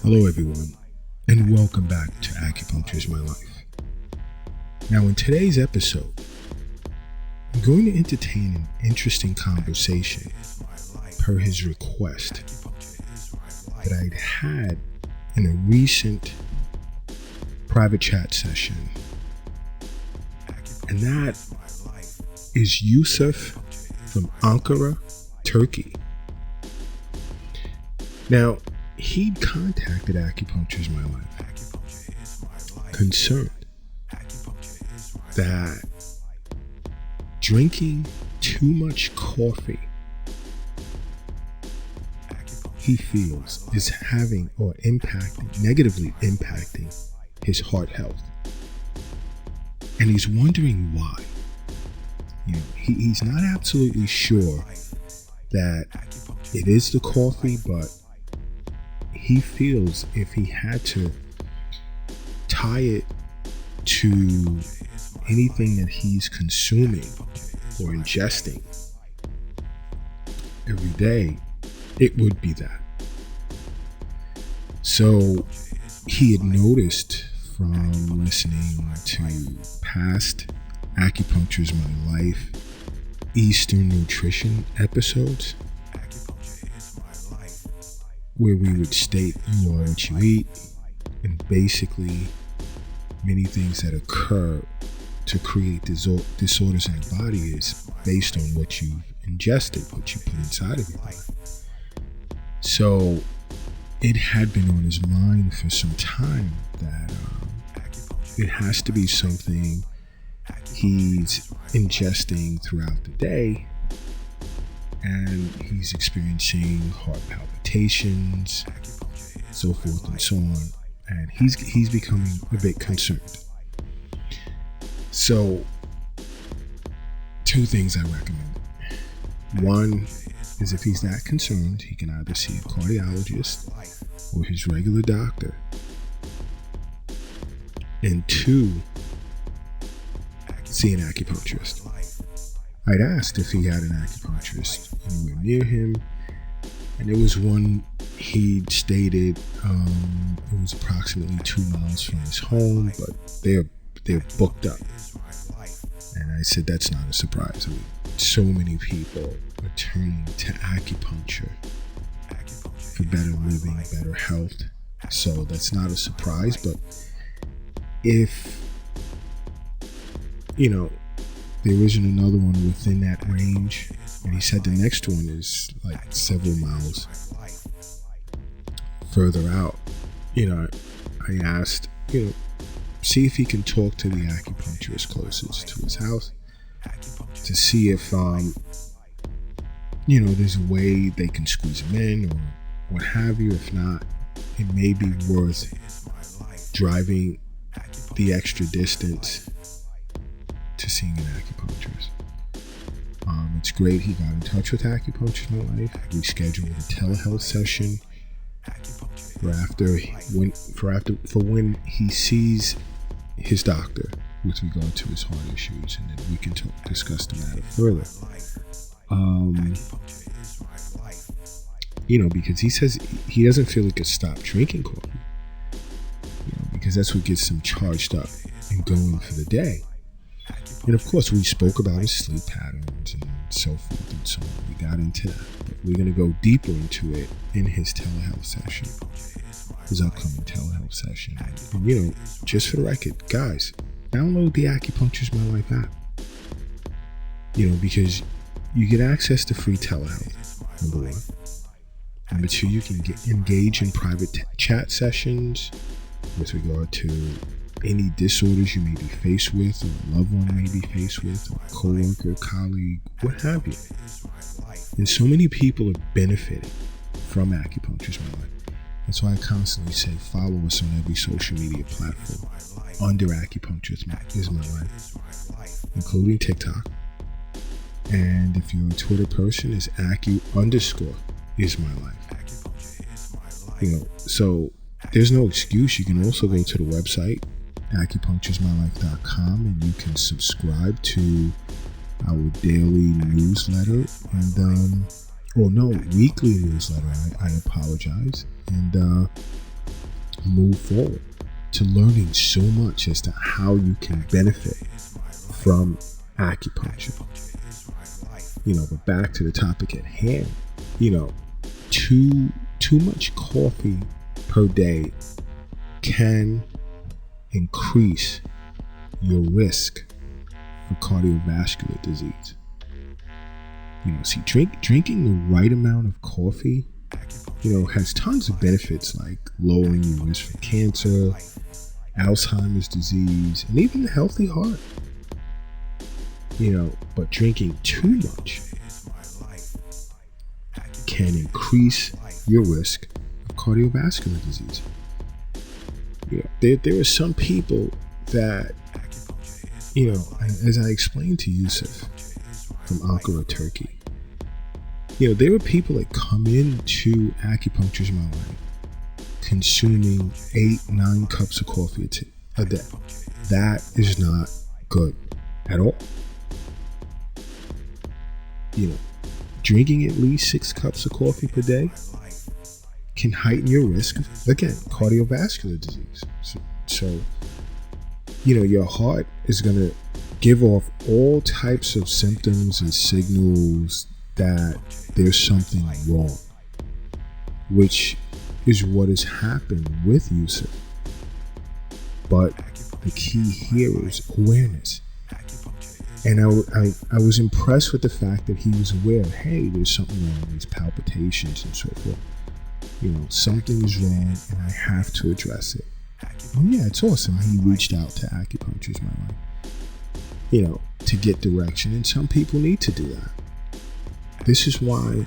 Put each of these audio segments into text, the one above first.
Hello everyone, and welcome back to Acupuncture is My Life. Now in today's episode, I'm going to entertain an interesting conversation per his request that I'd had in a recent private chat session. And that is Yusuf from Ankara, Turkey. Now, he contacted Acupuncture is My Life concerned that drinking too much coffee, he feels, is having or negatively impacting his heart health. And he's wondering why. He's not absolutely sure that it is the coffee, but he feels if he had to tie it to anything that he's consuming or ingesting every day, it would be that. So he had noticed from listening to past Acupuncture is My Life Eastern Nutrition episodes, where we would state you are what you eat, and basically many things that occur to create disorders in the body is based on what you've ingested, what you put inside of your body. So it had been on his mind for some time that it has to be something he's ingesting throughout the day, and he's experiencing heart palpitations, so forth and so on, and he's becoming a bit concerned. So, two things I recommend. One is, if he's that concerned, he can either see a cardiologist or his regular doctor. And two, see an acupuncturist. I'd asked if he had an acupuncturist anywhere near him, and there was one he'd stated it was approximately 2 miles from his home, but they're booked up. And I said, that's not a surprise. So many people are turning to acupuncture for better living, better health. So that's not a surprise. But if there isn't another one within that range, and he said the next one is like several miles further out, I asked, see if he can talk to the acupuncturist closest to his house to see if, there's a way they can squeeze him in or what have you. If not, it may be worth driving the extra distance to seeing an acupuncturist. It's great he got in touch with Acupuncture is My Life. We scheduled a telehealth session for when he sees his doctor with regard to his heart issues, and then we can discuss the matter further. Because he says he doesn't feel he could stop drinking coffee, because that's what gets him charged up and going for the day. And of course, we spoke about his sleep patterns and so forth and so on. We got into that, but we're going to go deeper into it in his telehealth session, his upcoming telehealth session. And just for the record, guys, download the Acupuncture is My Life app. Because you get access to free telehealth, number one. Number two, you can engage in private chat sessions with regard to any disorders you may be faced with, or a loved one may be faced with, or a co-worker, colleague, what have you. And so many people are benefiting from Acupuncture is My Life. That's why I constantly say follow us on every social media platform under Acupuncture is My Life, including TikTok. And if you're a Twitter person, it's Acu_is_My Life. So there's no excuse. You can also go to the website, acupuncturesmylife.com, and you can subscribe to our daily newsletter and weekly newsletter. I apologize. And move forward to learning so much as to how you can benefit from acupuncture. But back to the topic at hand, too much coffee per day can increase your risk for cardiovascular disease. Drinking the right amount of coffee, has tons of benefits like lowering your risk for cancer, Alzheimer's disease, and even a healthy heart. But drinking too much can increase your risk of cardiovascular disease. There are some people that, as I explained to Yusuf from Ankara, Turkey, there were people that come into Acupuncture's My Life consuming 8-9 cups of coffee a day. That is not good at all. Drinking at least 6 cups of coffee per day can heighten your risk of, again, cardiovascular disease. So your heart is going to give off all types of symptoms and signals that there's something wrong, which is what has happened with Yusuf. But the key here is awareness. And I was impressed with the fact that he was aware, hey, there's something wrong, these palpitations and so forth. Something is wrong and I have to address it. Oh yeah, it's awesome. He reached out to Acupuncture's My Life, to get direction. And some people need to do that. This is why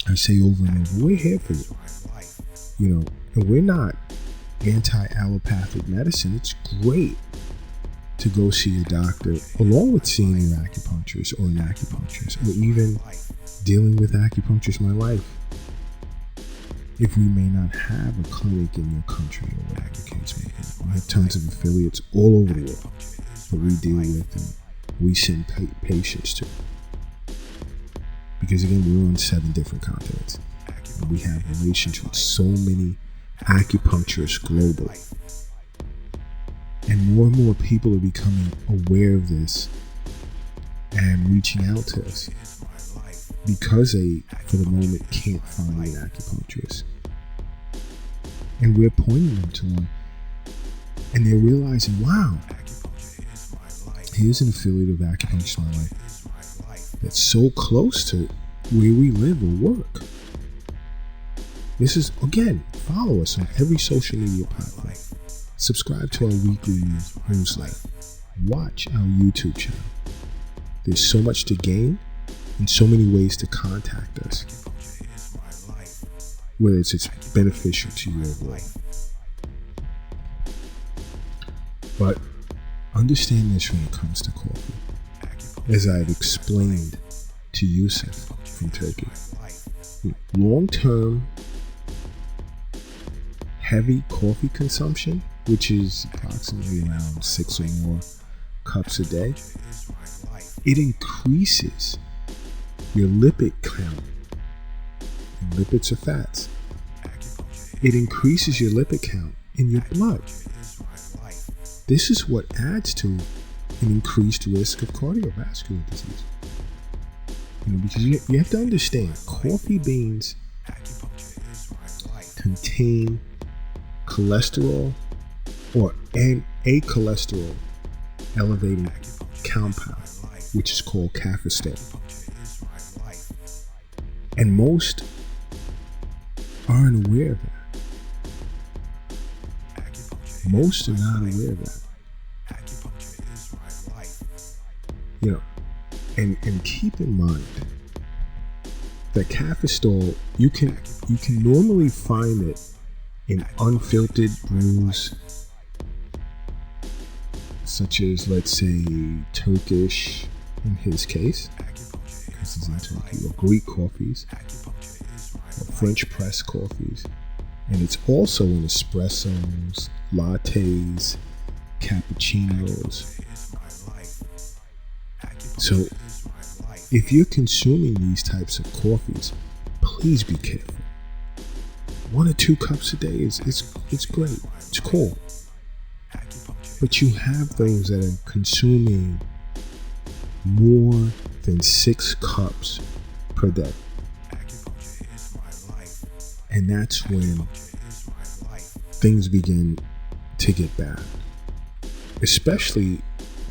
I say over and over, we're here for you. And we're not anti-allopathic medicine. It's great to go see a doctor along with seeing your acupuncturist or an acupuncturist, or even dealing with Acupuncture's My Life. If we may not have a clinic in your country or whatever the case may be, we have tons of affiliates all over the world that we deal with and we send patients to. Because again, we're on 7 different continents. And we have relations with so many acupuncturists globally. And more people are becoming aware of this and reaching out to us because they, for the moment, can't find an acupuncturist. And we're pointing them to one. And they're realizing, wow, here's an affiliate of Acupuncture My Life that's so close to where we live or work. This is, again, follow us on every social media platform. Subscribe to our weekly newsletter. Watch our YouTube channel. There's so much to gain and so many ways to contact us, whether it's beneficial to you overall. But understand this when it comes to coffee. As I've explained to Yusuf from Turkey, long-term heavy coffee consumption, which is approximately around 6 or more cups a day, it increases your lipid count. And lipids are fats. It increases your lipid count in your blood. This is what adds to an increased risk of cardiovascular disease. Because you have to understand, coffee beans contain cholesterol or a cholesterol elevating compound, which is called cafestol. And most aren't aware of that. Most are not aware of that. And keep in mind that cafestol, you can normally find it in unfiltered brews, such as, let's say, Turkish, in his case, because he's in Turkey, or Greek coffees, or French press coffees. And it's also in espressos, lattes, cappuccinos. So if you're consuming these types of coffees, please be careful. 1 or 2 cups a day is it's great. It's cool. But you have those that are consuming more than 6 cups per day. And that's when things begin to get bad, especially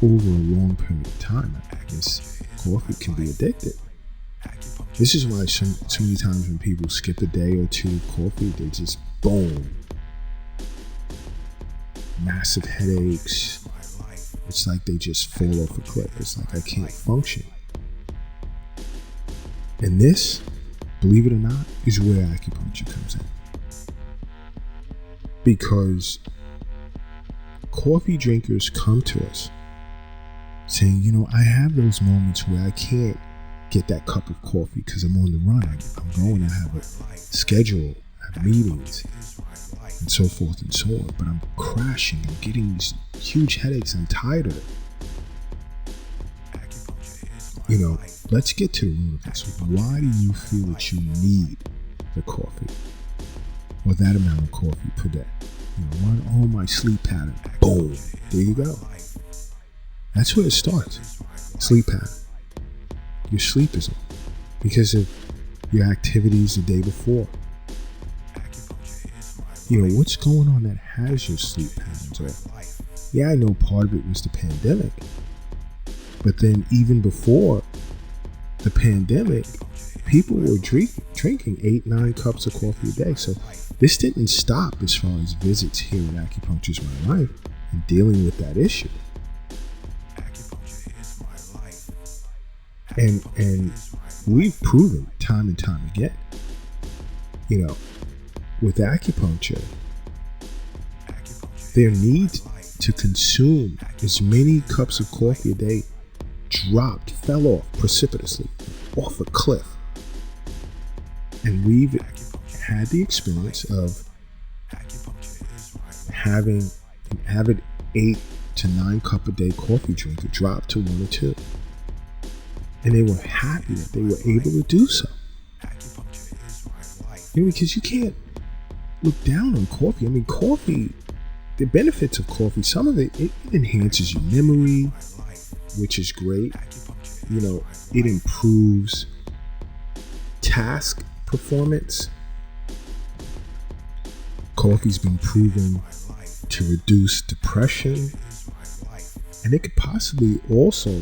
over a long period of time. This coffee can be addictive. This is why so many times when people skip a day or two of coffee, they just boom, massive headaches. It's like they just fall off a cliff. It's like I can't function. And this, believe it or not, is where acupuncture comes in. Because coffee drinkers come to us saying, I have those moments where I can't get that cup of coffee because I'm on the run. I'm going, I have a schedule, I have meetings, and so forth and so on. But I'm crashing, I'm getting these huge headaches, I'm tired of it. Let's get to the root of this. Why do you feel that you need the coffee or that amount of coffee per day? My sleep pattern. Boom. There you go. That's where it starts. Sleep pattern. Your sleep is off because of your activities the day before. What's going on that has your sleep patterns off? Yeah, I know part of it was the pandemic. But then even before the pandemic, people were drinking 8-9 cups of coffee a day. So this didn't stop as far as visits here at Acupuncture is My Life and dealing with that issue. And we've proven time and time again, with acupuncture, their need to consume as many cups of coffee a day fell off precipitously, off a cliff. And we've had the experience of having an avid 8 to 9 cup a day coffee drinker drop to 1 or 2. And they were happy that they were able to do so. Because you can't look down on coffee. Coffee, the benefits of coffee, some of it enhances your memory, which is great. It improves task performance. Coffee's been proven to reduce depression, and it could possibly also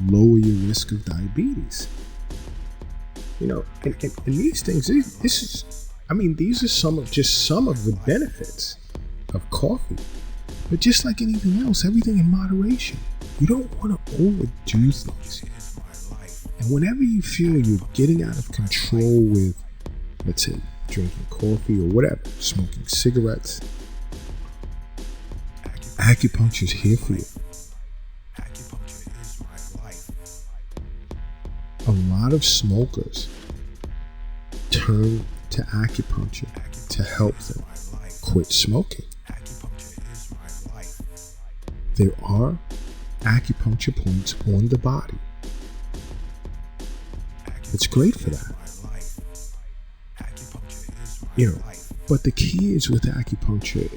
lower your risk of diabetes. And these things, these are some of the benefits of coffee. But just like anything else, everything in moderation. You don't want to overdo things. And whenever you feel you're getting out of control with, let's say, drinking coffee or whatever, smoking cigarettes, acupuncture's here for you. A lot of smokers turn to acupuncture to help them quit smoking. There are acupuncture points on the body. It's great for that. But the key is with acupuncture,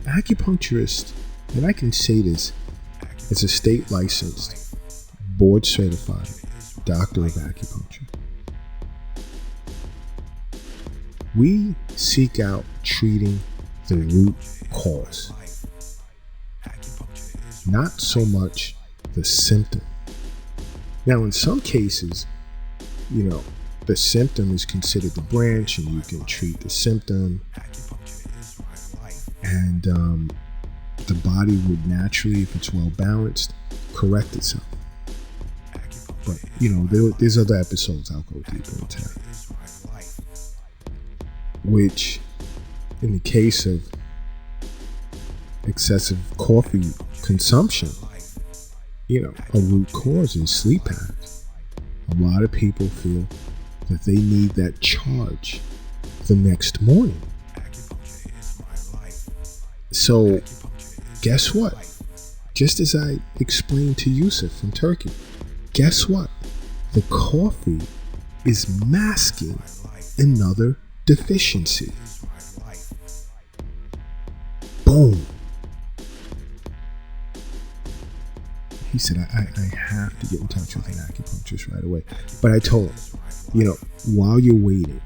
acupuncturist, and I can say this as a state licensed, board certified doctor of acupuncture. We seek out treating the root cause, not so much the symptom. Now, in some cases, the symptom is considered the branch, and you can treat the symptom, and the body would naturally, if it's well balanced, correct itself. But there's other episodes I'll go deeper into that. Which, in the case of excessive coffee consumption, a root cause is sleep patterns. A lot of people feel that they need that charge the next morning. So, guess what? Just as I explained to Yusuf from Turkey, guess what? The coffee is masking another deficiency. Boom. He said, I have to get in touch with an acupuncturist right away. But I told him, while you're waiting,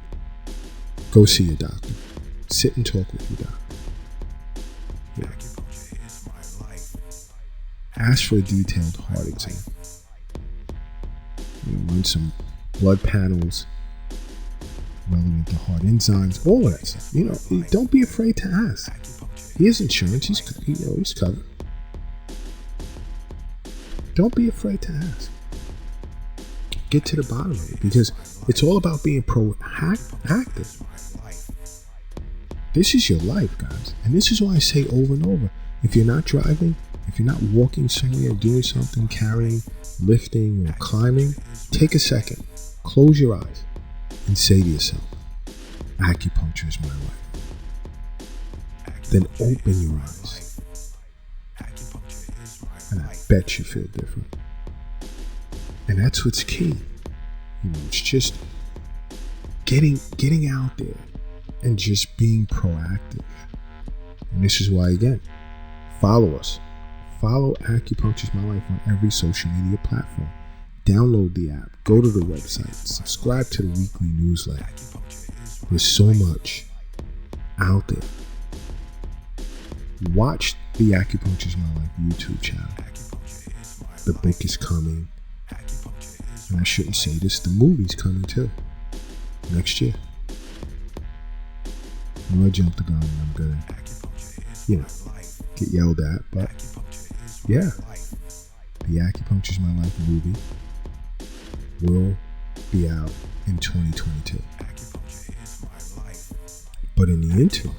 go see your doctor. Sit and talk with your doctor. Ask for a detailed heart exam. Run some blood panels relevant to heart enzymes, all of that stuff. Don't be afraid to ask. He has insurance. He's covered. Don't be afraid to ask. Get to the bottom of it, because it's all about being proactive. This is your life, guys. And this is why I say over and over, if you're not driving, if you're not walking somewhere, doing something, carrying, lifting, or climbing, take a second, close your eyes, and say to yourself, acupuncture is my life. Then open your eyes. And I bet you feel different. And that's what's key. It's just getting out there and just being proactive. And this is why, again, follow us. Follow Acupuncture is My Life on every social media platform. Download the app. Go to the website. Subscribe to the weekly newsletter. There's so much out there. Watch the Acupuncture is My Life YouTube channel. The book is coming. And I shouldn't say this, the movie's coming too. Next year. I jumped the gun and I'm gonna, get yelled at, but yeah. The Acupuncture is My Life movie will be out in 2022. But in the interim,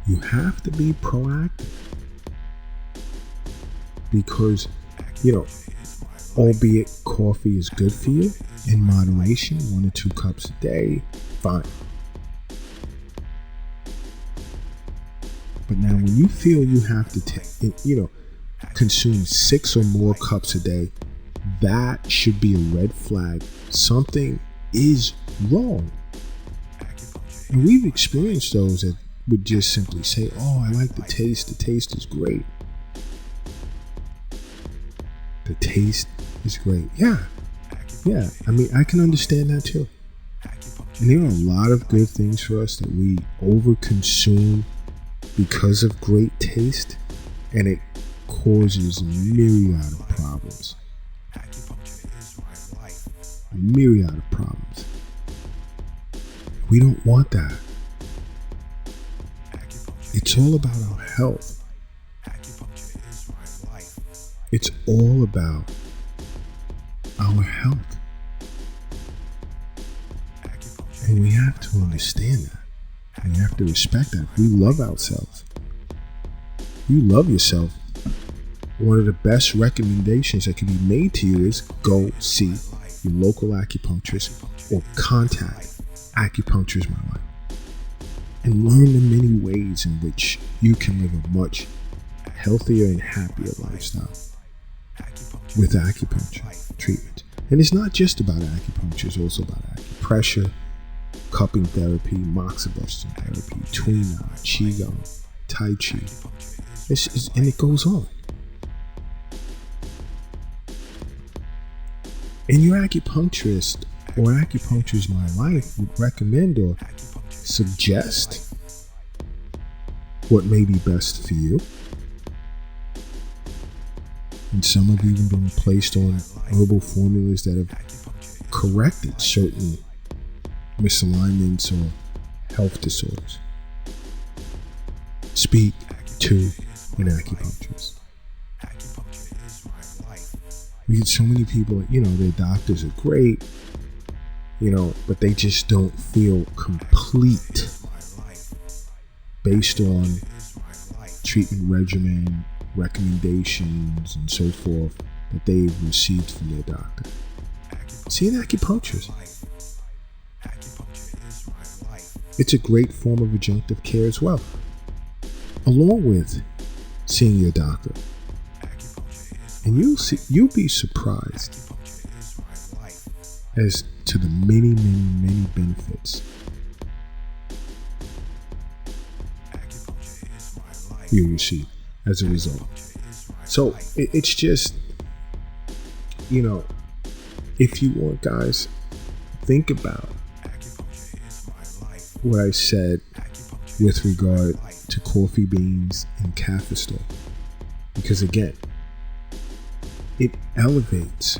you have to be proactive, because, albeit coffee is good for you in moderation, 1 or 2 cups a day, fine. But now when you feel you have to consume 6 or more cups a day, that should be a red flag. Something is wrong. And we've experienced those that would just simply say, oh, I like the taste. The taste is great. The taste is great. Yeah. I mean, I can understand that too. And there are a lot of good things for us that we overconsume because of great taste, and it causes a myriad of problems. A myriad of problems. We don't want that. It's all about our health. It's all about our health. And we have to understand that. And we have to respect that. We love ourselves. You love yourself. One of the best recommendations that can be made to you is go see your local acupuncturist or contact Acupuncture is My Life and learn the many ways in which you can live a much healthier and happier lifestyle with acupuncture treatment. And it's not just about acupuncture, it's also about acupressure, cupping therapy, moxibustion therapy, tuina, qigong, tai chi, and it goes on. And your acupuncturist or Acupuncture is My Life would recommend or suggest what may be best for you. And some have even been placed on herbal formulas that have corrected certain misalignments or health disorders. Speak to an acupuncturist. We get so many people, their doctors are great, but they just don't feel complete based on treatment regimen, recommendations, and so forth that they've received from their doctor. See an acupuncturist. It's a great form of adjunctive care as well, along with seeing your doctor. And you'll be surprised as to the many, many, many benefits you receive as a result. So it's just, if you want, guys, think about what I said with regard to coffee beans and kaffir, because again, it elevates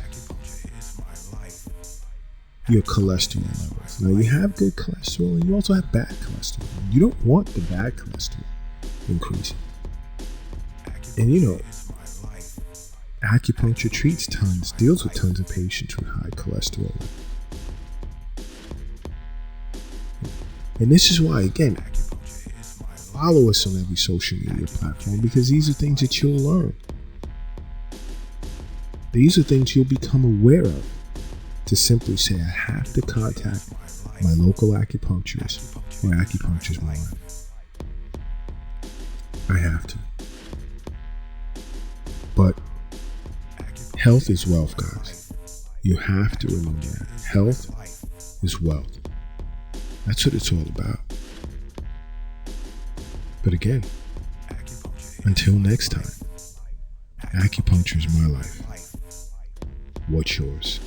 your cholesterol levels. Now, you have good cholesterol and you also have bad cholesterol. You don't want the bad cholesterol increasing. And acupuncture deals with tons of patients with high cholesterol. And this is why, again, follow us on every social media platform, because these are things that you'll learn. These are things you'll become aware of, to simply say, I have to contact my local acupuncturist or acupuncturist my life. I have to. But health is wealth, guys. You have to remember that. Health is wealth. That's what it's all about. But again, until next time, acupuncture is my life. What's yours?